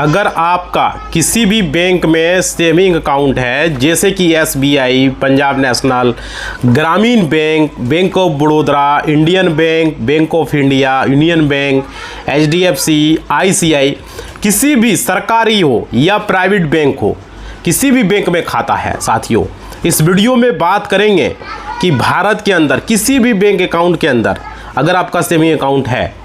अगर आपका किसी भी बैंक में सेविंग अकाउंट है, जैसे कि SBI, पंजाब नेशनल, ग्रामीण bank, bank of Baroda, Indian bank, bank of India, union bank, HDFC, ICI, किसी भी सरकारी हो या प्राइवेट बैंक हो, किसी भी बैंक में खाता है साथियों, इस वीडियो में बात करेंगे कि भारत के अंदर किसी भी बैंक अकाउंट के अंदर अगर आपका सेविंग अकाउंट है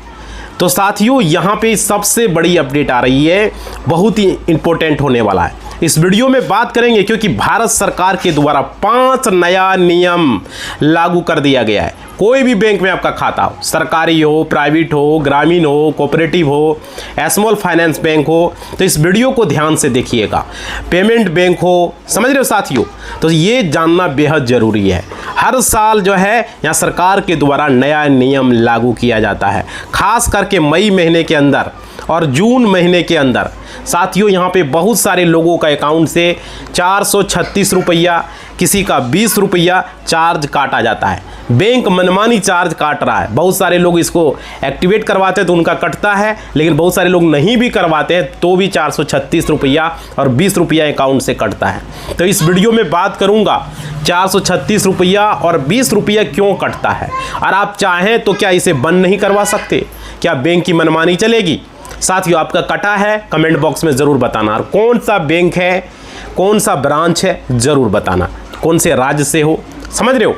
तो साथियों यहाँ पे सबसे बड़ी अपडेट आ रही है, बहुत ही इंपॉर्टेंट होने वाला है। इस वीडियो में बात करेंगे क्योंकि भारत सरकार के द्वारा 5 नया नियम लागू कर दिया गया है। कोई भी बैंक में आपका खाता हो, सरकारी हो, प्राइवेट हो, ग्रामीण हो, कोऑपरेटिव हो, स्मॉल फाइनेंस बैंक हो, तो इस वीडियो को ध्यान से देखिएगा। पेमेंट बैंक हो, समझ रहे हो साथियों, तो ये जानना बेहद ज़रूरी है। हर साल जो है यहाँ सरकार के द्वारा नया नियम लागू किया जाता है, खास करके मई महीने के अंदर और जून महीने के अंदर। साथियों यहाँ पे बहुत सारे लोगों का अकाउंट से 436 रुपया, किसी का 20 रुपया चार्ज काटा जाता है। बैंक मनमानी चार्ज काट रहा है। बहुत सारे लोग इसको एक्टिवेट करवाते हैं तो उनका कटता है, लेकिन बहुत सारे लोग नहीं भी करवाते हैं तो भी 436 रुपया और 20 रुपया अकाउंट से कटता है। तो इस वीडियो में बात करूंगा 436 रुपया और 20 रुपया क्यों कटता है, और आप चाहें तो क्या इसे बंद नहीं करवा सकते? क्या बैंक की मनमानी चलेगी? साथियों आपका कटा है कमेंट बॉक्स में ज़रूर बताना, और कौन सा बैंक है, कौन सा ब्रांच है ज़रूर बताना, कौन से राज्य से हो, समझ रहे हो।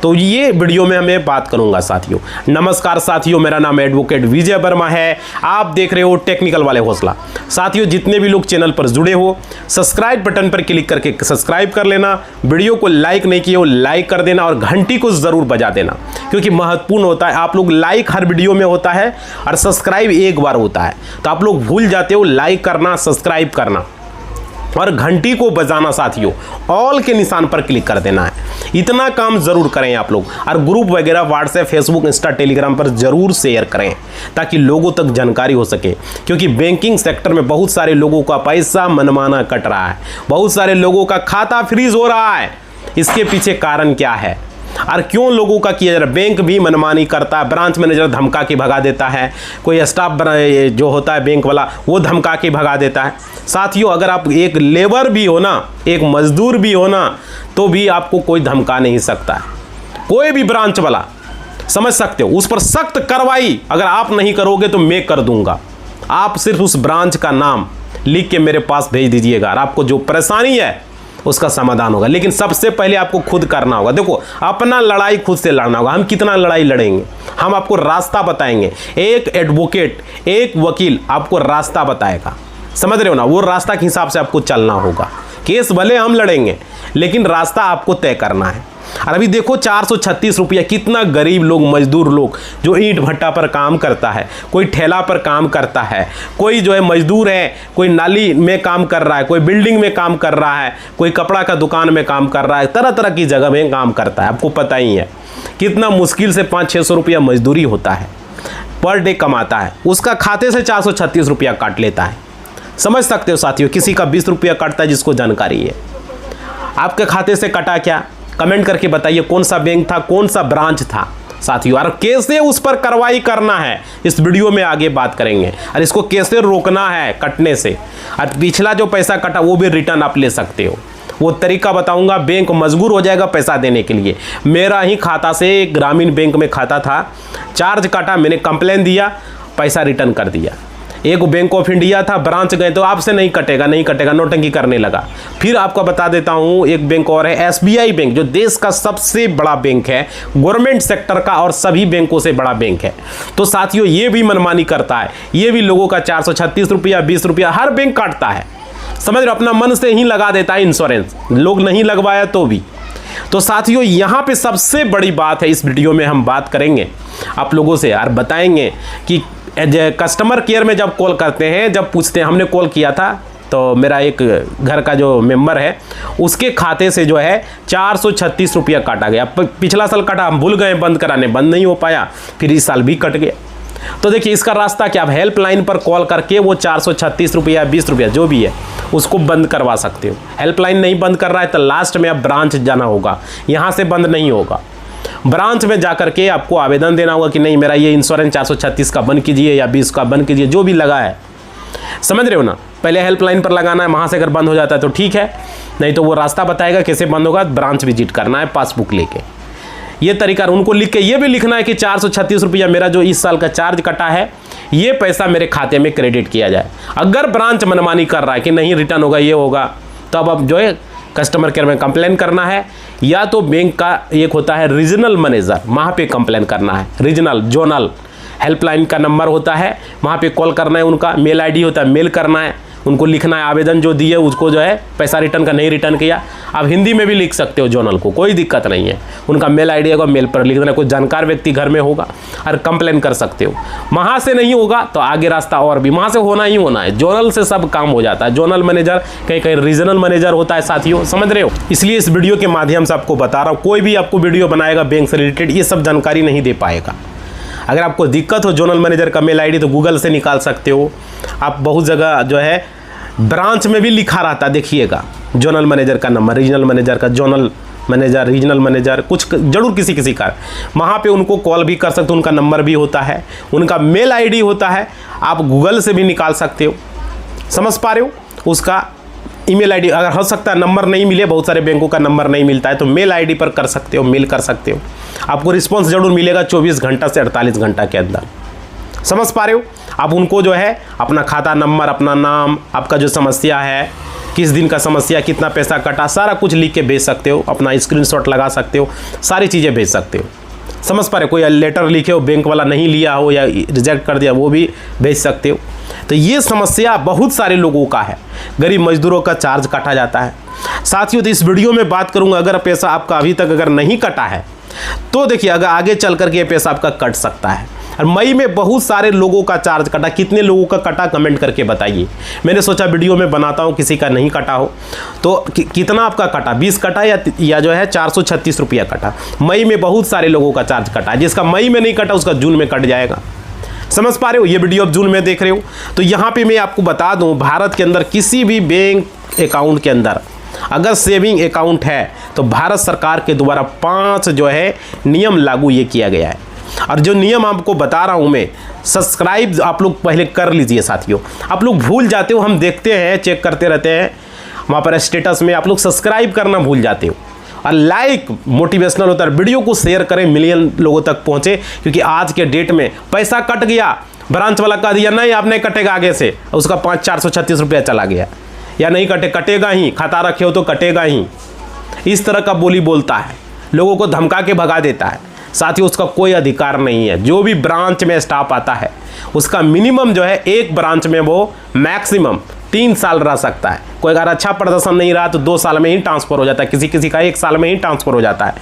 तो ये वीडियो में हमें बात करूंगा साथियों। नमस्कार साथियों, मेरा नाम एडवोकेट विजय वर्मा है, आप देख रहे हो टेक्निकल वाले हौसला। साथियों जितने भी लोग चैनल पर जुड़े हो, सब्सक्राइब बटन पर क्लिक करके सब्सक्राइब कर लेना, वीडियो को लाइक नहीं किए हो लाइक कर देना, और घंटी को ज़रूर बजा देना क्योंकि महत्वपूर्ण होता है। आप लोग लाइक हर वीडियो में होता है और सब्सक्राइब एक बार होता है, तो आप लोग भूल जाते हो लाइक करना, सब्सक्राइब करना और घंटी को बजाना। साथियों ऑल के निशान पर क्लिक कर देना है, इतना काम जरूर करें आप लोग। और ग्रुप वगैरह व्हाट्सएप, फेसबुक, इंस्टा, टेलीग्राम पर जरूर शेयर करें ताकि लोगों तक जानकारी हो सके, क्योंकि बैंकिंग सेक्टर में बहुत सारे लोगों का पैसा मनमाना कट रहा है, बहुत सारे लोगों का खाता फ्रीज हो रहा है। इसके पीछे कारण क्या है और क्यों लोगों का किया जा रहा है? बैंक भी मनमानी करता है, ब्रांच मैनेजर धमका के भगा देता है, कोई स्टाफ जो होता है बैंक वाला वो धमका के भगा देता है। साथियों अगर आप एक लेबर भी हो ना, एक मजदूर भी हो ना, तो भी आपको कोई धमका नहीं सकता है। कोई भी ब्रांच वाला, समझ सकते हो, उस पर सख्त कार्रवाई अगर आप नहीं करोगे तो मैं कर दूंगा। आप सिर्फ उस ब्रांच का नाम लिख के मेरे पास भेज दीजिएगा और आपको जो परेशानी है उसका समाधान होगा। लेकिन सबसे पहले आपको खुद करना होगा। देखो अपना लड़ाई खुद से लड़ना होगा। हम कितना लड़ाई लड़ेंगे, हम आपको रास्ता बताएंगे। एक एडवोकेट, एक वकील आपको रास्ता बताएगा, समझ रहे हो ना, वो रास्ता के हिसाब से आपको चलना होगा। केस भले हम लड़ेंगे लेकिन रास्ता आपको तय करना है। और अभी देखो 436 रुपया, कितना गरीब लोग, मजदूर लोग जो ईंट भट्टा पर काम करता है, कोई ठेला पर काम करता है, कोई जो है मजदूर है, कोई नाली में काम कर रहा है, कोई बिल्डिंग में काम कर रहा है, कोई कपड़ा का दुकान में काम कर रहा है, तरह तरह की जगह में काम करता है। आपको पता ही है कितना मुश्किल से 500-600 रुपया मजदूरी होता है, पर डे कमाता है, उसका खाते से 436 रुपया काट लेता है। समझ सकते हो साथियों, किसी का 20 रुपया कटता है जिसको जानकारी है। आपके खाते से कटा क्या, कमेंट करके बताइए कौन सा बैंक था, कौन सा ब्रांच था साथियों, और कैसे उस पर कार्रवाई करना है इस वीडियो में आगे बात करेंगे, और इसको कैसे रोकना है कटने से। और पिछला जो पैसा कटा वो भी रिटर्न आप ले सकते हो, वो तरीका बताऊंगा। बैंक मजबूर हो जाएगा पैसा देने के लिए। मेरा ही खाता से ग्रामीण बैंक में खाता था, चार्ज काटा, मैंने कंप्लेन दिया, पैसा रिटर्न कर दिया। एक बैंक ऑफ इंडिया था, ब्रांच गए तो आपसे नहीं कटेगा, नहीं कटेगा, नोटंकी करने लगा। फिर आपको बता देता हूँ एक बैंक और है, SBI बैंक, जो देश का सबसे बड़ा बैंक है, गवर्नमेंट सेक्टर का और सभी बैंकों से बड़ा बैंक है। तो साथियों ये भी मनमानी करता है, ये भी लोगों का 436 रुपया, 20 रुपया हर बैंक काटता है। समझ रहे, अपना मन से ही लगा देता है इंश्योरेंस, लोग नहीं लगवाया तो भी। तो साथियों यहाँ पे सबसे बड़ी बात है, इस वीडियो में हम बात करेंगे आप लोगों से और बताएंगे कि कस्टमर केयर में जब कॉल करते हैं, जब पूछते हैं, हमने कॉल किया था तो मेरा एक घर का जो मेंबर है उसके खाते से जो है 436 रुपया काटा गया। पिछला साल काटा, हम भूल गए बंद कराने, बंद नहीं हो पाया, फिर इस साल भी कट गया। तो देखिए इसका रास्ता क्या, आप हेल्पलाइन पर कॉल करके वो 436 रुपया, 20 रुपया जो भी है उसको बंद करवा सकते हो। हेल्पलाइन नहीं बंद कर रहा है तो लास्ट में अब ब्रांच जाना होगा, यहाँ से बंद नहीं होगा। ब्रांच में जाकर के आपको आवेदन देना होगा कि नहीं मेरा ये इंश्योरेंस 436 का बंद कीजिए या 20 का बंद कीजिए, जो भी लगा है। समझ रहे हो ना। पहले हेल्पलाइन पर लगाना है, वहाँ से अगर बंद हो जाता है तो ठीक है, नहीं तो वो रास्ता बताएगा कैसे बंद होगा, ब्रांच विजिट करना है पासबुक लेके। ये तरीका उनको लिख के ये भी लिखना है कि 436 रुपया मेरा जो इस साल का चार्ज कटा है, ये पैसा मेरे खाते में क्रेडिट किया जाए। अगर ब्रांच मनमानी कर रहा है कि नहीं रिटर्न होगा, ये होगा, तो अब जो है कस्टमर केयर में कंप्लेन करना है, या तो बैंक का एक होता है रीजनल मैनेजर, वहाँ पे कंप्लेन करना है। रीजनल जोनल हेल्पलाइन का नंबर होता है, वहाँ पे कॉल करना है, उनका मेल आईडी होता है, मेल करना है, उनको लिखना है आवेदन जो दिए उसको जो है पैसा रिटर्न का नहीं रिटर्न किया। आप हिंदी में भी लिख सकते हो जोनल को, कोई दिक्कत नहीं है। उनका मेल आईडी होगा, मेल पर लिख देना, कोई जानकार व्यक्ति घर में होगा और कंप्लेन कर सकते हो। वहाँ से नहीं होगा तो आगे रास्ता और भी, वहाँ से होना ही होना है। जोनल से सब काम हो जाता है। जोनल मैनेजर कहीं कहीं रीजनल मैनेजर होता है साथियों, समझ रहे हो। इसलिए इस वीडियो के माध्यम से आपको बता रहा हूँ, कोई भी आपको वीडियो बनाएगा बैंक से रिलेटेड ये सब जानकारी नहीं दे पाएगा। अगर आपको दिक्कत हो जोनल मैनेजर का मेल आईडी तो गूगल से निकाल सकते हो आप। बहुत जगह जो है ब्रांच में भी लिखा रहता है, देखिएगा जोनल मैनेजर का नंबर, रीजनल मैनेजर का, जोनल मैनेजर, रीजनल मैनेजर, कुछ जरूर किसी का वहाँ पे उनको कॉल भी कर सकते हो। उनका नंबर भी होता है, उनका मेल आईडी होता है, आप गूगल से भी निकाल सकते हो। समझ पा रहे हो। उसका ईमेल आईडी अगर हो सकता है नंबर नहीं मिले, बहुत सारे बैंकों का नंबर नहीं मिलता है, तो मेल आईडी पर कर सकते हो, मेल कर सकते हो। आपको रिस्पॉन्स जरूर मिलेगा 24 घंटा से 48 घंटा के अंदर। समझ पा रहे हो। आप उनको जो है अपना खाता नंबर, अपना नाम, आपका जो समस्या है, किस दिन का समस्या, कितना पैसा कटा, सारा कुछ लिख के भेज सकते हो। अपना स्क्रीनशॉट लगा सकते हो, सारी चीज़ें भेज सकते हो। समझ पा रहे हो। कोई लेटर लिखे हो, बैंक वाला नहीं लिया हो या रिजेक्ट कर दिया, वो भी भेज सकते हो। तो ये समस्या बहुत सारे लोगों का है। गरीब मजदूरों का चार्ज काटा जाता है साथियों। तो इस वीडियो में बात करूंगा, अगर पैसा आपका अभी तक अगर नहीं कटा है तो देखिए अगर आगे चल करके ये पैसा आपका कट सकता है। और मई में बहुत सारे लोगों का चार्ज कटा, कितने लोगों का कटा कमेंट करके बताइए। मैंने सोचा वीडियो में बनाता हूँ, किसी का नहीं कटा हो तो कितना आपका कटा, 20 कटा या जो है 436 रुपया कटा। मई में बहुत सारे लोगों का चार्ज कटा, जिसका मई में नहीं कटा उसका जून में कट जाएगा। समझ पा रहे हो। ये वीडियो अब जून में देख रहे हो तो यहाँ पे मैं आपको बता दूँ, भारत के अंदर किसी भी बैंक अकाउंट के अंदर अगर सेविंग अकाउंट है तो भारत सरकार के द्वारा 5 जो है नियम लागू ये किया गया है। और जो नियम आपको बता रहा हूँ मैं, सब्सक्राइब आप लोग पहले कर लीजिए साथियों। आप लोग भूल जाते हो, हम देखते हैं, चेक करते रहते हैं वहाँ पर स्टेटस में, आप लोग सब्सक्राइब करना भूल जाते हो। और लाइक मोटिवेशनल होता है, वीडियो को शेयर करें, मिलियन लोगों तक पहुँचे। क्योंकि आज के डेट में पैसा कट गया, ब्रांच वाला कह दिया नहीं आप नहीं कटेगा आगे से, उसका 436 रुपया चला गया, या नहीं कटेगा ही, खाता रखे हो तो कटेगा ही, इस तरह का बोली बोलता है, लोगों को धमका के भगा देता है। साथियों उसका कोई अधिकार नहीं है। जो भी ब्रांच में स्टाफ आता है उसका मिनिमम जो है एक ब्रांच में वो मैक्सिमम 3 साल रह सकता है। कोई अगर अच्छा प्रदर्शन नहीं रहा तो 2 साल में ही ट्रांसफ़र हो जाता है, किसी का 1 साल में ही ट्रांसफ़र हो जाता है।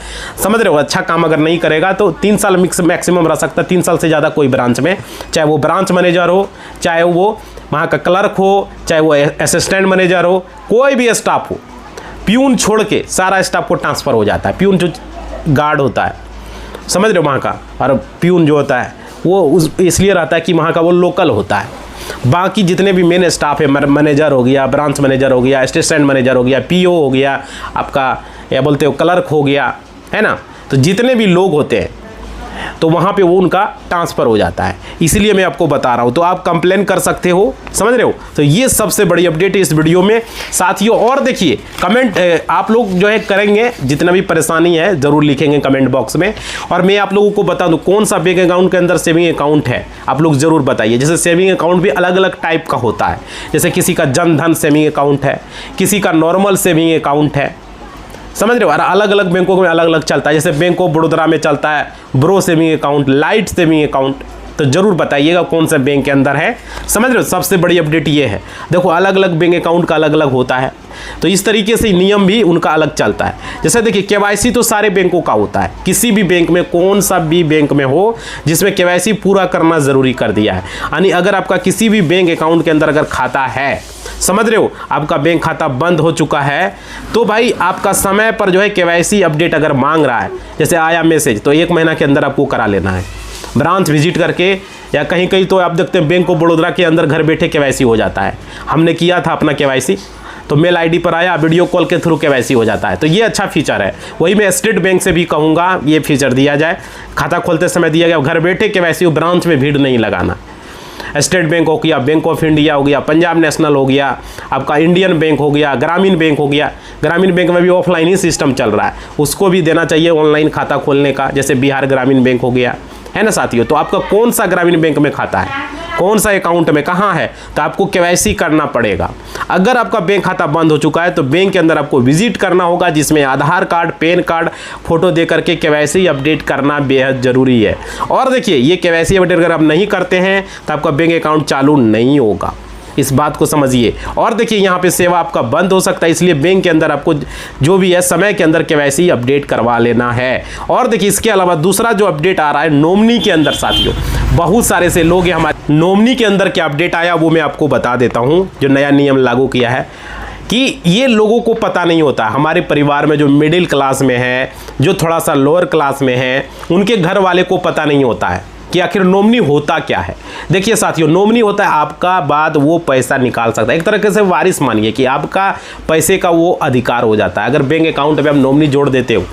समझ रहे हो। अच्छा काम अगर नहीं करेगा तो 3 साल मैक्सिमम रह सकता है। 3 साल से ज़्यादा कोई ब्रांच में, चाहे वो ब्रांच मैनेजर हो, चाहे वो वहाँ का क्लर्क हो, चाहे वो असिस्टेंट मैनेजर हो, कोई भी स्टाफ हो, प्यून छोड़ के सारा स्टाफ को ट्रांसफ़र हो जाता है। प्यून जो गार्ड होता है, समझ रहे हो, वहाँ का, और प्यून जो होता है वो इसलिए रहता है कि वहाँ का वो लोकल होता है। बाकी जितने भी मेन स्टाफ है, मैनेजर हो गया, ब्रांच मैनेजर हो गया, असिस्टेंट मैनेजर हो गया, पीओ हो गया, आपका या बोलते हो क्लर्क हो गया, है ना, तो जितने भी लोग होते हैं तो वहाँ पे वो उनका ट्रांसफ़र हो जाता है। इसलिए मैं आपको बता रहा हूँ, तो आप कंप्लेन कर सकते हो। समझ रहे हो। तो ये सबसे बड़ी अपडेट है इस वीडियो में साथियों। और देखिए कमेंट आप लोग जो है करेंगे, जितना भी परेशानी है ज़रूर लिखेंगे कमेंट बॉक्स में। और मैं आप लोगों को बता दूँ कौन सा बैंक अकाउंट के अंदर सेविंग अकाउंट है, आप लोग ज़रूर बताइए। जैसे सेविंग अकाउंट भी अलग अलग टाइप का होता है, जैसे किसी का जन धन सेविंग अकाउंट है, किसी का नॉर्मल सेविंग अकाउंट है। समझ रहे हो। और अलग अलग बैंकों में अलग अलग चलता है। जैसे बैंक ऑफ बड़ौदा में चलता है bro saving account, light saving account. तो जरूर बताइएगा कौन सा बैंक के अंदर है। समझ रहे हो। सबसे बड़ी अपडेट ये है, देखो अलग अलग बैंक अकाउंट का अलग अलग होता है, तो इस तरीके से नियम भी उनका अलग चलता है। जैसे देखिए केवाईसी तो सारे बैंकों का होता है, किसी भी बैंक में, कौन सा भी बैंक में हो जिसमें केवाईसी पूरा करना ज़रूरी कर दिया है। यानी अगर आपका किसी भी बैंक अकाउंट के अंदर अगर खाता है, समझ रहे हो, आपका बैंक खाता बंद हो चुका है, तो भाई आपका समय पर जो है केवाईसी अपडेट अगर मांग रहा है, जैसे आया मैसेज, तो 1 महीना के अंदर आपको करा लेना है। ब्रांच विजिट करके, या कहीं कहीं तो आप देखते हैं बैंक ऑफ बड़ौदा के अंदर घर बैठे केवाईसी हो जाता है। हमने किया था अपना केवाईसी, तो मेल आईडी पर आया, वीडियो कॉल के थ्रू केवाईसी हो जाता है। तो ये अच्छा फीचर है। वही मैं स्टेट बैंक से भी कहूँगा ये फीचर दिया जाए, खाता खोलते समय दिया गया, घर बैठे केवाईसी हो, ब्रांच में भीड़ नहीं लगाना। स्टेट बैंक हो गया, बैंक ऑफ इंडिया हो गया, पंजाब नेशनल हो गया, आपका इंडियन बैंक हो गया, ग्रामीण बैंक हो गया। ग्रामीण बैंक में भी ऑफलाइन ही सिस्टम चल रहा है, उसको भी देना चाहिए ऑनलाइन खाता खोलने का, जैसे बिहार ग्रामीण बैंक हो गया, है ना साथियों। तो आपका कौन सा ग्रामीण बैंक में खाता है, कौन सा अकाउंट में, कहाँ है, तो आपको केवाईसी करना पड़ेगा। अगर आपका बैंक खाता बंद हो चुका है तो बैंक के अंदर आपको विजिट करना होगा, जिसमें आधार कार्ड, पैन कार्ड, फोटो दे करके केवाईसी अपडेट करना बेहद ज़रूरी है। और देखिए, ये केवाईसी अपडेट अगर आप नहीं करते हैं तो आपका बैंक अकाउंट चालू नहीं होगा, इस बात को समझिए। और देखिए, यहाँ पे सेवा आपका बंद हो सकता है, इसलिए बैंक के अंदर आपको जो भी है समय के अंदर केवाईसी अपडेट करवा लेना है। और देखिए, इसके अलावा दूसरा जो अपडेट आ रहा है नॉमिनी के अंदर साथियों, बहुत सारे से लोग हैं हमारे नॉमिनी के अंदर क्या अपडेट आया वो मैं आपको बता देता हूँ, जो नया नियम लागू किया है कि ये लोगों को पता नहीं होता। हमारे परिवार में जो मिडिल क्लास में है, जो थोड़ा सा लोअर क्लास में है, उनके घर वाले को पता नहीं होता है कि आखिर नॉमिनी होता क्या है। देखिए साथियों, नॉमिनी होता है आपका बाद वो पैसा निकाल सकता है, एक तरह से वारिस मानिए कि आपका पैसे का वो अधिकार हो जाता है। अगर बैंक अकाउंट में आप नॉमिनी जोड़ देते हो,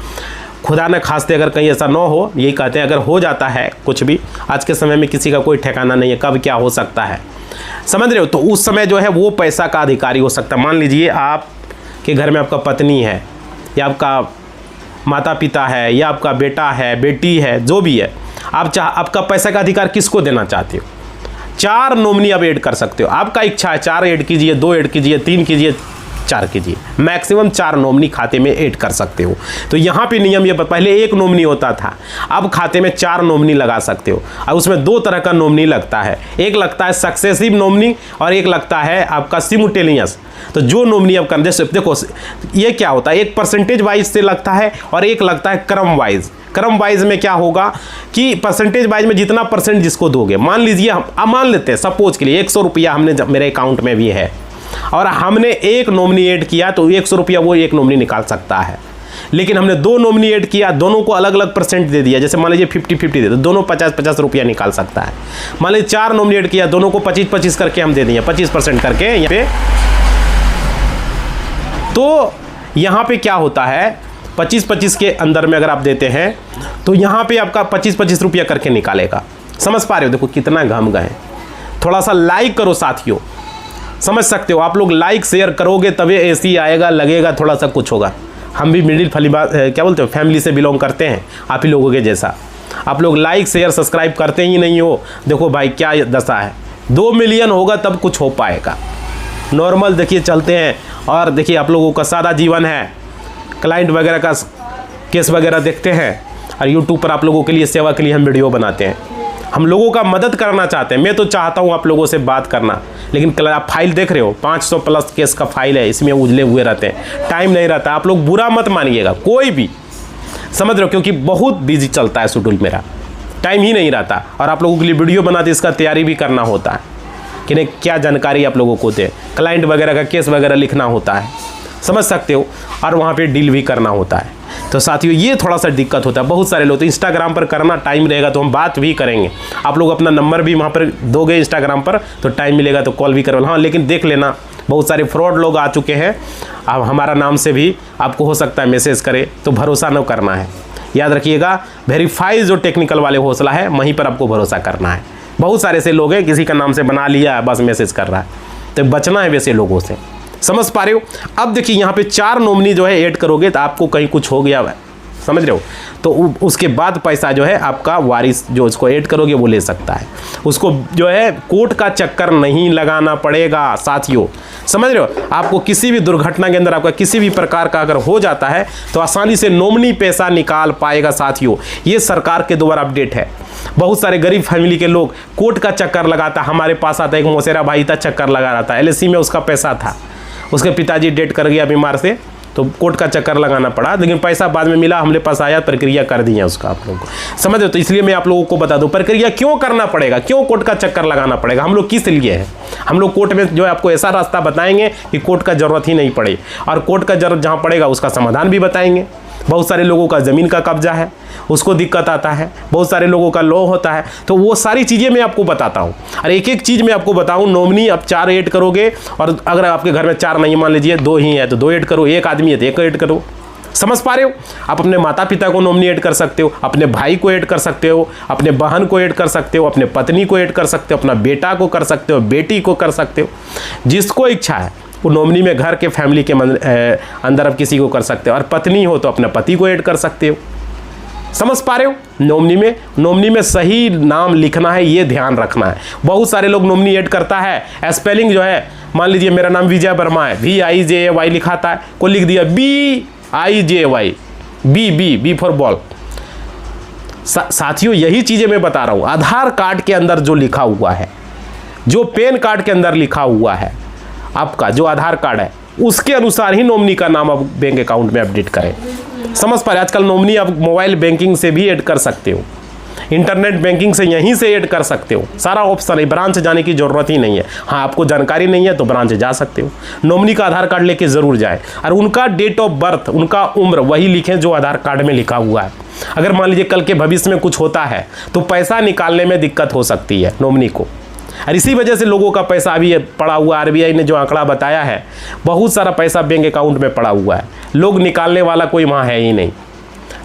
खुदा न खास्ते अगर कहीं ऐसा न हो, यही कहते हैं अगर हो जाता है कुछ भी, आज के समय में किसी का कोई ठिकाना नहीं है, कब क्या हो सकता है, समझ रहे हो। तो उस समय जो है वो पैसा का अधिकारी हो सकता है। मान लीजिए आपके घर में आपका पत्नी है, या आपका माता पिता है, या आपका बेटा है, बेटी है, जो भी है, आपका पैसा का अधिकार किसको देना चाहते हो। 4 नॉमिनी आप ऐड कर सकते हो, आपका इच्छा है 4 ऐड कीजिए, 2 ऐड कीजिए, 3 कीजिए, 4 कीजिए, मैक्सिमम 4 नॉमिनी खाते में ऐड कर सकते हो। तो यहाँ पे नियम ये, पहले 1 नॉमिनी होता था, अब खाते में 4 नॉमिनी लगा सकते हो। अब उसमें 2 तरह का नॉमिनी लगता है, एक लगता है सक्सेसिव नॉमिनी और एक लगता है आपका सिमुटेनियस। तो जो नॉमिनी आप कर, जैसे देखो ये क्या होता है, एक परसेंटेज वाइज से लगता है और एक लगता है क्रम वाइज। क्रम वाइज में क्या होगा कि परसेंटेज वाइज में जितना परसेंट जिसको दोगे, मान लीजिए हम मान लेते हैं सपोज के लिए 100 रुपया हमने मेरे अकाउंट में भी है और हमने 1 नॉमिनी ऐड किया, तो 100 रुपया वो 1 नॉमिनी निकाल सकता है। लेकिन हमने 2 नॉमिनी ऐड किया, दोनों को अलग अलग परसेंट दे दिया, जैसे मान लीजिए 50-50 दे दो, दोनों 50-50 रुपया निकाल सकता है। मान लीजिए 4 नॉमिनी ऐड किया, दोनों को 25-25 करके हम दे दिए, 25% करके यहाँ पे। तो यहाँ पे क्या होता है, 25-25 के अंदर में अगर आप देते हैं तो यहाँ पे आपका 25-25 रुपया करके निकालेगा। समझ पा रहे हो, देखो कितना घम गए। थोड़ा सा लाइक करो साथियों, समझ सकते हो, आप लोग लाइक शेयर करोगे तभी ऐसी आएगा, लगेगा थोड़ा सा कुछ होगा। हम भी मिडिल क्या बोलते हो, फैमिली से बिलोंग करते हैं, आप ही लोगों के जैसा। आप लोग लाइक शेयर सब्सक्राइब करते ही नहीं हो, देखो भाई क्या दशा है। 2 मिलियन होगा तब कुछ हो पाएगा। नॉर्मल देखिए चलते हैं, और देखिए आप लोगों का सादा जीवन है, क्लाइंट वगैरह का केस वगैरह देखते हैं, और यूट्यूब पर आप लोगों के लिए सेवा के लिए हम वीडियो बनाते हैं। हम लोगों का मदद करना चाहते हैं। मैं तो चाहता हूं आप लोगों से बात करना, लेकिन आप फाइल देख रहे हो, 500 प्लस केस का फाइल है, इसमें उजले हुए रहते हैं, टाइम नहीं रहता। आप लोग बुरा मत मानिएगा कोई भी, समझ रहे हो, क्योंकि बहुत बिजी चलता है शेड्यूल मेरा, टाइम ही नहीं रहता। और आप लोगों के लिए वीडियो बनाते इसका तैयारी भी करना होता है कि नहीं क्या जानकारी आप लोगों को दे, क्लाइंट वगैरह का केस वगैरह लिखना होता है, समझ सकते हो, और वहाँ पे डील भी करना होता है। तो साथियों ये थोड़ा सा दिक्कत होता है। बहुत सारे लोग तो इंस्टाग्राम पर करना, टाइम रहेगा तो हम बात भी करेंगे, आप लोग अपना नंबर भी वहाँ पर दोगे इंस्टाग्राम पर, तो टाइम मिलेगा तो कॉल भी करो। हाँ, लेकिन देख लेना बहुत सारे फ्रॉड लोग आ चुके हैं, अब हमारा नाम से भी आपको हो सकता है मैसेज करे, तो भरोसा न करना है। याद रखिएगा, वेरीफाई जो टेक्निकल वाले हौसला है वहीं पर आपको भरोसा करना है। बहुत सारे ऐसे लोग हैं, किसी का नाम से बना लिया बस मैसेज कर रहा है, तो बचना है वैसे लोगों से, समझ पा रहे हो। अब देखिए यहाँ पे 4 नॉमिनी जो है ऐड करोगे तो आपको कहीं कुछ हो गया, समझ रहे हो, तो उसके बाद पैसा जो है आपका वारिस जो उसको ऐड करोगे वो ले सकता है। उसको जो है कोर्ट का चक्कर नहीं लगाना पड़ेगा साथियों, समझ रहे हो। आपको किसी भी दुर्घटना के अंदर आपका किसी भी प्रकार का अगर हो जाता है तो आसानी से नॉमिनी पैसा निकाल पाएगा साथियों। ये सरकार के द्वारा अपडेट है। बहुत सारे गरीब फैमिली के लोग कोर्ट का चक्कर लगाता, हमारे पास आता, एक मौसेरा भाई था, चक्कर लगा रहा था, LIC में उसका पैसा था, उसके पिताजी डेथ कर गया बीमार से, तो कोर्ट का चक्कर लगाना पड़ा, लेकिन पैसा बाद में मिला, हमने पास आया, प्रक्रिया कर दी है उसका, आप लोगों को समझ रहे हो। तो इसलिए मैं आप लोगों को बता दूं प्रक्रिया क्यों करना पड़ेगा, क्यों कोर्ट का चक्कर लगाना पड़ेगा, हम लोग किस लिए है। हम लोग कोर्ट में जो है आपको ऐसा रास्ता बताएंगे कि कोर्ट का जरूरत ही नहीं पड़े, और कोर्ट का जरूरत जहाँ पड़ेगा उसका समाधान भी बताएंगे। बहुत सारे लोगों का ज़मीन का कब्जा है, उसको दिक्कत आता है, बहुत सारे लोगों का लॉ होता है, तो वो सारी चीज़ें मैं आपको बताता हूँ। और एक एक चीज़ मैं आपको बताऊँ। नॉमिनी आप 4 ऐड करोगे, और अगर आपके घर में 4 नहीं, मान लीजिए 2 ही है तो 2 ऐड करो, एक आदमी है तो 1 ऐड करो, समझ पा रहे हो? आप अपने माता पिता को नॉमिनी ऐड कर सकते हो, अपने भाई को ऐड कर सकते हो, अपने बहन को ऐड कर सकते हो, अपने पत्नी को ऐड कर सकते हो, अपना बेटा को कर सकते हो, बेटी को कर सकते हो, जिसको इच्छा है वो नॉमिनी में घर के फैमिली के अंदर आप किसी को कर सकते हो। और पत्नी हो तो अपने पति को ऐड कर सकते हो। समझ पा रहे हो? नॉमिनी में सही नाम लिखना है, ये ध्यान रखना है। बहुत सारे लोग नॉमिनी ऐड करता है, स्पेलिंग जो है, मान लीजिए मेरा नाम विजय वर्मा है, VIJAY लिखाता है, को लिख दिया BIJY, बी फॉर बॉल। साथियों यही चीजें मैं बता रहा हूं। आधार कार्ड के अंदर जो लिखा हुआ है, जो पैन कार्ड के अंदर लिखा हुआ है, आपका जो आधार कार्ड है उसके अनुसार ही नॉमिनी का नाम आप बैंक अकाउंट में अपडेट करें। समझ पा रहे? आजकल नॉमिनी आप मोबाइल बैंकिंग से भी ऐड कर सकते हो, इंटरनेट बैंकिंग से यहीं से ऐड कर सकते हो। सारा ऑप्शन है, ब्रांच जाने की जरूरत ही नहीं है। हाँ, आपको जानकारी नहीं है तो ब्रांच जा सकते हो। नॉमिनी का आधार कार्ड लेके जरूर जाएं और उनका डेट ऑफ बर्थ, उनका उम्र वही लिखें जो आधार कार्ड में लिखा हुआ है। अगर मान लीजिए कल के भविष्य में कुछ होता है तो पैसा निकालने में दिक्कत हो सकती है नॉमिनी को, और इसी वजह से लोगों का पैसा अभी पड़ा हुआ, RBI ने जो आंकड़ा बताया है, बहुत सारा पैसा बैंक अकाउंट में पड़ा हुआ है, लोग निकालने वाला कोई वहाँ है ही नहीं।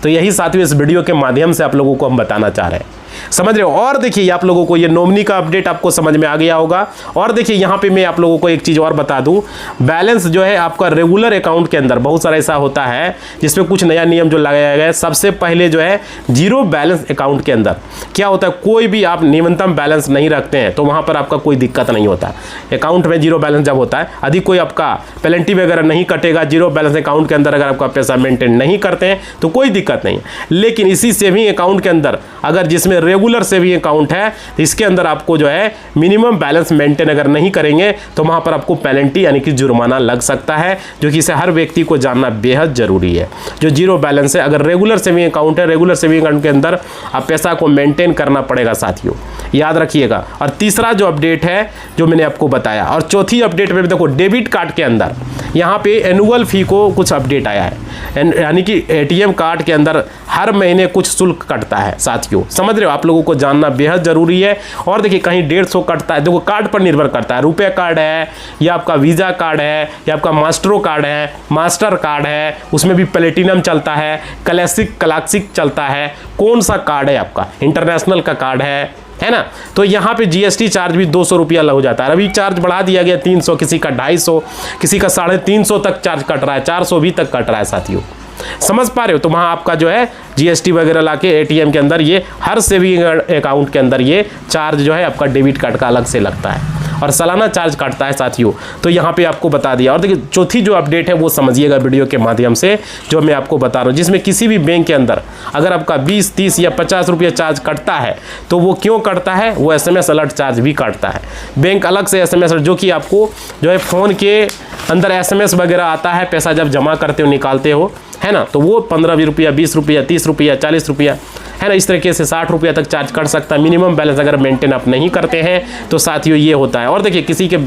तो यही साथियों इस वीडियो के माध्यम से आप लोगों को हम बताना चाह रहे हैं। समझ रहे हो? और देखिए आप लोगों को ये नॉमिनी का अपडेट आपको समझ में आ गया होगा। और देखिए यहाँ पे मैं आप लोगों को एक चीज़ और बता दूं, बैलेंस जो है आपका रेगुलर अकाउंट के अंदर बहुत सारा ऐसा होता है जिसमें कुछ नया नियम जो लगाया गया है। सबसे पहले जो है जीरो बैलेंस अकाउंट के अंदर क्या होता है, कोई भी आप न्यूनतम बैलेंस नहीं रखते हैं तो वहाँ पर आपका कोई दिक्कत नहीं होता। अकाउंट में जीरो बैलेंस जब होता है, अधिक कोई आपका पेनल्टी वगैरह नहीं कटेगा। जीरो बैलेंस अकाउंट के अंदर अगर आपका पैसा मेंटेन नहीं करते हैं तो कोई दिक्कत नहीं है। लेकिन इसी सेविंग अकाउंट के अंदर अगर जिसमें रेगुलर सेविंग अकाउंट है तो इसके अंदर आपको जो है मिनिमम बैलेंस मेंटेन अगर नहीं करेंगे तो वहां पर आपको पेनल्टी यानी कि जुर्माना लग सकता है, जो कि इसे हर व्यक्ति को जानना बेहद जरूरी है। जो जीरो बैलेंस है, अगर रेगुलर सेविंग अकाउंट है, रेगुलर सेविंग अकाउंट के अंदर आप पैसा को मेंटेन करना पड़ेगा साथियों, याद रखिएगा। और तीसरा जो अपडेट है जो मैंने आपको बताया, और चौथी अपडेट में देखो डेबिट कार्ड के अंदर यहाँ पे एनुअल फी को कुछ अपडेट आया है, यानी कि ATM कार्ड के अंदर हर महीने कुछ शुल्क कटता है साथियों। समझ रहे हो? आप लोगों को जानना बेहद जरूरी है। और देखिए कहीं 150 कटता है, देखो कार्ड पर निर्भर करता है, रुपए कार्ड है या आपका वीज़ा कार्ड है या आपका मास्टरो कार्ड है, मास्टर कार्ड है, उसमें भी प्लेटिनम चलता है, क्लासिक चलता है, कौन सा कार्ड है आपका, इंटरनेशनल का कार्ड है ना। तो यहाँ पे GST चार्ज भी 200 रुपया लग जाता है। अभी चार्ज बढ़ा दिया गया 300, किसी का 250, किसी का 350 तक चार्ज कट रहा है, 400 भी तक कट रहा है साथियों। समझ पा रहे हो? तो वहाँ आपका जो है GST वगैरह लाके ATM के अंदर ये हर सेविंग अकाउंट के अंदर ये चार्ज जो है आपका डेबिट कार्ड का अलग से लगता है और सालाना चार्ज काटता है साथियों। तो यहाँ पे आपको बता दिया। और देखिए चौथी जो अपडेट है वो समझिएगा वीडियो के माध्यम से जो मैं आपको बता रहा हूँ, जिसमें किसी भी बैंक के अंदर अगर आपका 20, 30 या 50 रुपये चार्ज कटता है तो वो क्यों कटता है, वो SMS अलर्ट चार्ज भी काटता है बैंक अलग से। SMS जो कि आपको जो है फ़ोन के अंदर SMS वगैरह आता है, पैसा जब जमा करते हो निकालते हो, है ना, तो वो 15 रुपया, 20 रुपया, 30 रुपया, 40 रुपया, है ना, इस तरीके से 60 रुपया तक चार्ज कर सकता है। मिनिमम बैलेंस अगर मेंटेन आप नहीं करते हैं तो साथियों ये होता है। और देखिए किसी के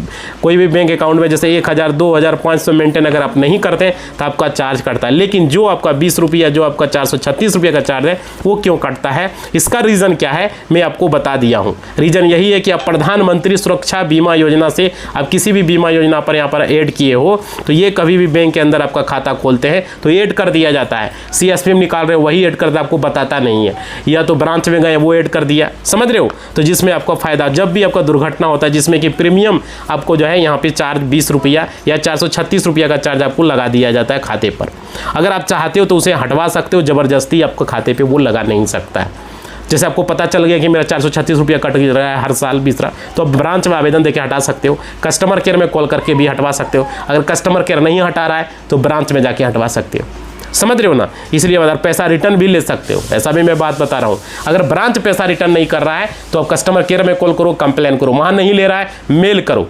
कोई भी बैंक अकाउंट में जैसे 1000, 2000, 500 मेंटेन अगर आप नहीं करते तो आपका चार्ज कटता है। लेकिन जो आपका 20 रुपया, जो आपका 436 रुपये का चार्ज है वो क्यों कटता है, इसका रीज़न क्या है मैं आपको बता दिया हूँ। रीज़न यही है कि आप प्रधानमंत्री सुरक्षा बीमा योजना से आप किसी भी बीमा योजना पर यहाँ पर ऐड किए हो तो ये कभी भी बैंक के अंदर आपका खाता खोलते हैं तो ऐड कर दिया जाता है। CSP में निकाल रहे हो वही ऐड करता है, आपको बताता नहीं है, या तो ब्रांच में गए वो ऐड कर दिया। समझ रहे हो? तो जिसमें आपका फायदा, जब भी आपका दुर्घटना होता है जिसमें कि प्रीमियम आपको जो है यहाँ पे चार्ज 20 रुपया या 436 रुपया का चार्ज आपको लगा दिया जाता है खाते पर। अगर आप चाहते हो तो उसे हटवा सकते हो, ज़बरदस्ती आपको खाते पर वो लगा नहीं सकता है। जैसे आपको पता चल गया कि मेरा 436 रुपया कट रहा है हर साल 20, तो आप ब्रांच में आवेदन देके हटा सकते हो, कस्टमर केयर में कॉल करके भी हटवा सकते हो। अगर कस्टमर केयर नहीं हटा रहा है तो ब्रांच में जाके हटवा सकते हो। समझ रहे हो ना? इसलिए अगर पैसा रिटर्न भी ले सकते हो, ऐसा भी मैं बात बता रहा हूँ। अगर ब्रांच पैसा रिटर्न नहीं कर रहा है तो आप कस्टमर केयर में कॉल करो, कंप्लेन करो। वहाँ नहीं ले रहा है मेल करो,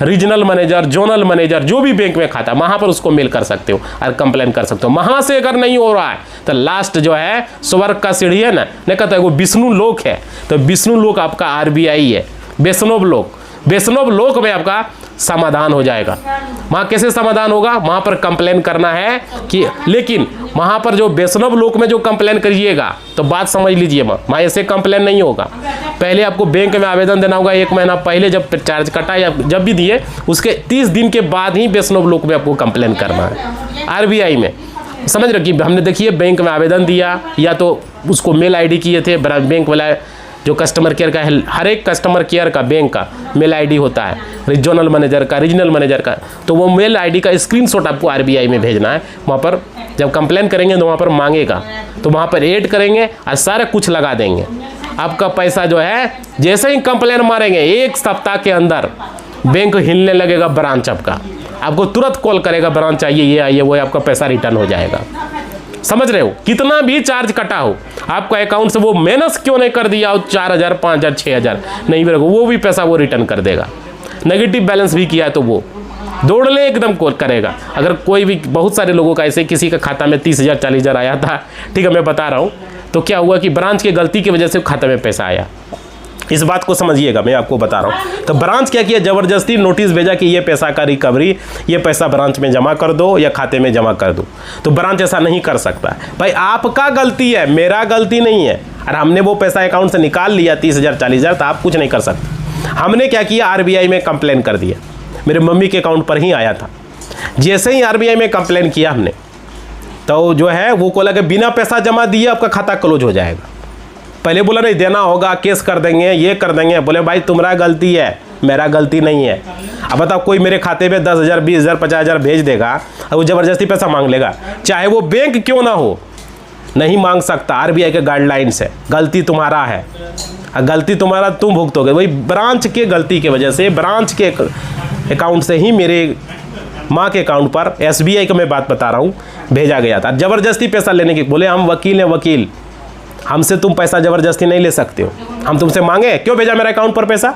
रीजनल मैनेजर, जोनल मैनेजर, जो भी बैंक में खाता वहाँ पर उसको मेल कर सकते हो और कंप्लेन कर सकते हो। वहाँ से अगर नहीं हो रहा है तो लास्ट जो है स्वर्ग का सीढ़ी है ना, नहीं कहता है वो विष्णु लोक है, तो विष्णु लोक आपका RBI है, वैष्णव लोक। वैष्णव लोक में आपका समाधान हो जाएगा। वहाँ कैसे समाधान होगा, वहाँ पर कंप्लेन करना है कि, लेकिन वहाँ पर जो वैष्णव लोक में जो कंप्लेन करिएगा तो बात समझ लीजिए, वहाँ ऐसे कंप्लेन नहीं होगा। पहले आपको बैंक में आवेदन देना होगा 1 महीना पहले, जब चार्ज कटा या जब भी दिए उसके 30 दिन के बाद ही वैष्णव लोक में आपको कंप्लेन करना है RBI में। समझ रहे कि हमने देखिए बैंक में आवेदन दिया या तो उसको मेल आईडी किए थे, बैंक वाला जो कस्टमर केयर का है, हर एक कस्टमर केयर का बैंक का मेल आईडी होता है, रीजनल मैनेजर का, रीजनल मैनेजर का, तो वो मेल आईडी का स्क्रीनशॉट आपको आरबीआई में भेजना है। वहाँ पर जब कंप्लेन करेंगे तो वहाँ पर मांगेगा, तो वहाँ पर ऐड करेंगे और सारा कुछ लगा देंगे। आपका पैसा जो है जैसे ही कंप्लेन मारेंगे 1 सप्ताह के अंदर बैंक हिलने लगेगा, ब्रांच आपको तुरंत कॉल करेगा, ब्रांच आइए, ये आइए, वो आपका पैसा रिटर्न हो जाएगा। समझ रहे हो, कितना भी चार्ज कटा हो आपका अकाउंट से, वो माइनस क्यों नहीं कर दिया हो, 4000, 5000, 6000 नहीं भी, वो भी पैसा वो रिटर्न कर देगा। नेगेटिव बैलेंस भी किया है तो वो दौड़ ले एकदम कॉल करेगा। अगर कोई भी, बहुत सारे लोगों का ऐसे, किसी का खाता में 30,000, 40,000 आया था, ठीक है मैं बता रहा हूँ, तो क्या हुआ कि ब्रांच की गलती की वजह से खाते में पैसा आया। इस बात को समझिएगा, मैं आपको बता रहा हूँ। तो ब्रांच क्या किया, ज़बरदस्ती नोटिस भेजा कि ये पैसा का रिकवरी, ये पैसा ब्रांच में जमा कर दो या खाते में जमा कर दो। तो ब्रांच ऐसा नहीं कर सकता भाई, आपका गलती है, मेरा गलती नहीं है। और हमने वो पैसा अकाउंट से निकाल लिया 30,000, 40,000, तो आप कुछ नहीं कर सकते। हमने क्या किया, आरबीआई में कंप्लेन कर दिया, मेरे मम्मी के अकाउंट पर ही आया था। जैसे ही आरबीआई में कंप्लेन किया हमने, तो जो है वो बोला कि बिना पैसा जमा दिए आपका खाता क्लोज हो जाएगा। पहले बोला नहीं देना होगा, केस कर देंगे, ये कर देंगे। बोले भाई तुम्हारा गलती है, मेरा गलती नहीं है। अब बताओ, कोई मेरे खाते में 10,000, 20,000, 50,000 भेज देगा और वो ज़बरदस्ती पैसा मांग लेगा, चाहे वो बैंक क्यों ना हो, नहीं मांग सकता। आरबीआई के गाइडलाइंस है, गलती तुम्हारा है, गलती तुम्हारा तुम भुगतोगे। वही ब्रांच के गलती की वजह से, ब्रांच के अकाउंट से ही मेरे माँ के अकाउंट पर, एसबीआई का मैं बात बता रहा हूँ, भेजा गया था। ज़बरदस्ती पैसा लेने की, बोले हम वकील हैं, वकील, हमसे तुम पैसा ज़बरदस्ती नहीं ले सकते हो, हम तुमसे मांगे, क्यों भेजा मेरे अकाउंट पर पैसा।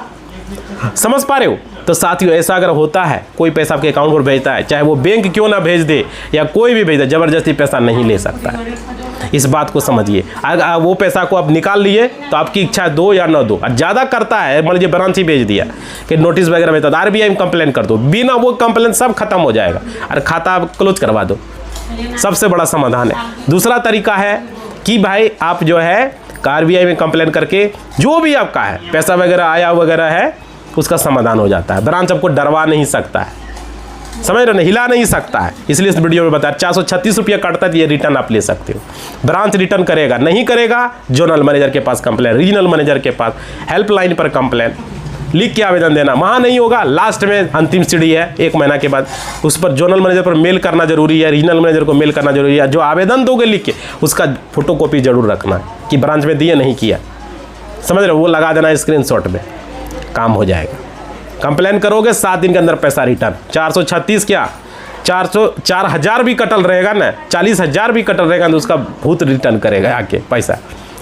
समझ पा रहे हो। तो साथियों, ऐसा अगर होता है, कोई पैसा आपके अकाउंट पर भेजता है, चाहे वो बैंक क्यों ना भेज दे या कोई भी भेज दे, ज़बरदस्ती पैसा नहीं ले सकता है। इस बात को समझिए। अगर वो पैसा को आप निकाल लिए तो आपकी इच्छा दो या ना दो, और ज़्यादा करता है, मान लीजिए ब्रांच ही भेज दिया कि नोटिस वगैरह भेजता, तो आरबीआई में कंप्लेन कर दो, बिना वो कंप्लेन सब खत्म हो जाएगा और खाता आप क्लोज करवा दो। सबसे बड़ा समाधान है। दूसरा तरीका है कि भाई आप जो है आरबीआई में कंप्लेन करके जो भी आपका है पैसा वगैरह आया वगैरह है, उसका समाधान हो जाता है। ब्रांच आपको डरवा नहीं सकता है, समझ रहे, हिला नहीं सकता है। इसलिए इस वीडियो में बताया 436 रुपया कटता है, ये रिटर्न आप ले सकते हो। ब्रांच रिटर्न करेगा, नहीं करेगा जोनल मैनेजर के पास कंप्लेन, रीजनल मैनेजर के पास, हेल्पलाइन पर कंप्लेन लिख के आवेदन देना। वहाँ नहीं होगा, लास्ट में अंतिम सीढ़ी है, 1 महीना के बाद उस पर जोनल मैनेजर पर मेल करना जरूरी है, रीजनल मैनेजर को मेल करना जरूरी है। जो आवेदन दोगे लिख के, उसका फोटोकॉपी जरूर रखना कि ब्रांच में दिए नहीं किया, समझ रहे हो, वो लगा देना स्क्रीनशॉट में, काम हो जाएगा। कंप्लेन करोगे 7 दिन के अंदर पैसा रिटर्न। 436 क्या 4,000 भी कटल रहेगा ना, 40,000 भी कटल रहेगा तो उसका भूत रिटर्न करेगा आके पैसा।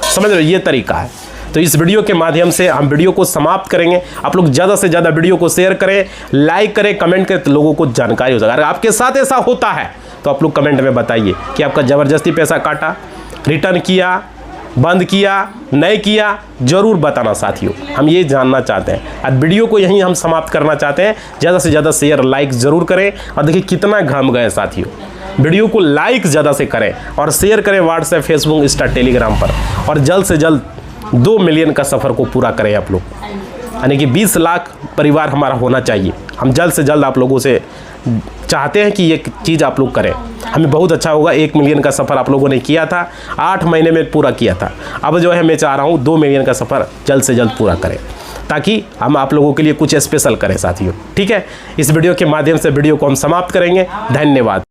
समझ रहे हो, ये तरीका है। तो इस वीडियो के माध्यम से हम वीडियो को समाप्त करेंगे। आप लोग ज़्यादा से ज़्यादा वीडियो को शेयर करें, लाइक करें, कमेंट करें, तो लोगों को जानकारी हो जाएगा। अगर आपके साथ ऐसा होता है तो आप लोग कमेंट में बताइए कि आपका ज़बरदस्ती पैसा काटा, रिटर्न किया, बंद किया, नहीं किया, ज़रूर बताना साथियों, हम ये जानना चाहते हैं। अब वीडियो को यहीं हम समाप्त करना चाहते हैं। ज़्यादा से ज़्यादा शेयर लाइक ज़रूर करें। और देखिए कितना घम गए साथियों, वीडियो को लाइक ज़्यादा से करें और शेयर करें व्हाट्सएप, फेसबुक, इंस्टा, टेलीग्राम पर, और जल्द से जल्द 2 मिलियन का सफ़र को पूरा करें आप लोग, यानी कि 20 लाख परिवार हमारा होना चाहिए। हम जल्द से जल्द आप लोगों से चाहते हैं कि ये चीज़ आप लोग करें, हमें बहुत अच्छा होगा। 1 मिलियन का सफ़र आप लोगों ने किया था, 8 महीने में पूरा किया था। अब जो है मैं चाह रहा हूँ 2 मिलियन का सफ़र जल्द से जल्द पूरा करें, ताकि हम आप लोगों के लिए कुछ स्पेशल करें साथियों। ठीक है, इस वीडियो के माध्यम से वीडियो को हम समाप्त करेंगे। धन्यवाद।